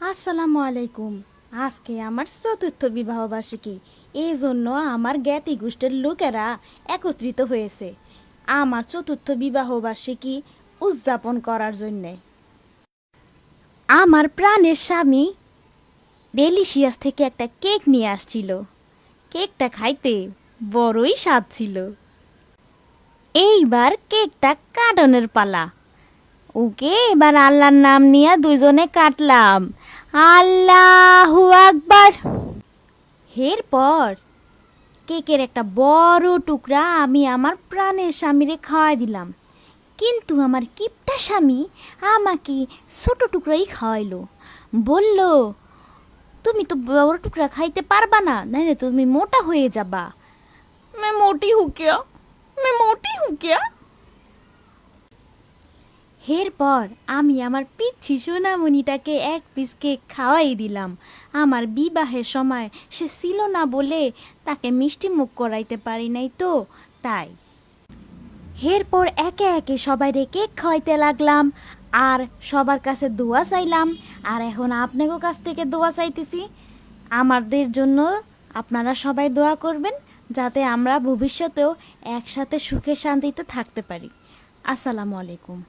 আসসালামু আলাইকুম। আজকে আমার চতুর্থ বিবাহ বার্ষিকী। এই জন্য আমার জ্ঞাতি গোষ্ঠীর লোকেরা একত্রিত হয়েছে আমার চতুর্থ বিবাহ বার্ষিকী উদযাপন করার জন্যে। আমার প্রাণের স্বামী ডেলিশিয়াস থেকে একটা কেক নিয়ে আসছিল। কেকটা খাইতে বড়ই স্বাদ ছিল। এইবার কেকটা কাটানোর পালা। ওকে, এবার আল্লাহর নাম নিয়ে দুইজনে কাটলাম। আল্লাহু আকবার। এরপর কেকের একটা বড় টুকরা আমি আমার প্রাণের স্বামীরে খাওয়াই দিলাম। কিন্তু আমার কিপটা স্বামী আমাকে ছোট টুকরাই খাওয়াইলো। বলল, তুমি তো বড় টুকরা খাইতে পারবা না, নাহলে তুমি মোটা হয়ে যাবা। मैं मोटी हूँ क्या? मैं मोटी हूँ क्या? এরপর আমি আমার পিচ্ছি সোনামণিটাকে এক পিস কেক খাওয়াই দিলাম। আমার বিবাহের সময় সে ছিল না বলে তাকে মিষ্টি মুখ করাইতে পারি নাই, তো তাই। এরপর একে একে সবাইরে কেক খাওয়াইতে লাগলাম আর সবার কাছে দোয়া চাইলাম। আর এখন আপনাদের কাছ থেকে দোয়া চাইতেছি আমাদের জন্য। আপনারা সবাই দোয়া করবেন যাতে আমরা ভবিষ্যতেও একসাথে সুখে শান্তিতে থাকতে পারি। আসসালামু আলাইকুম।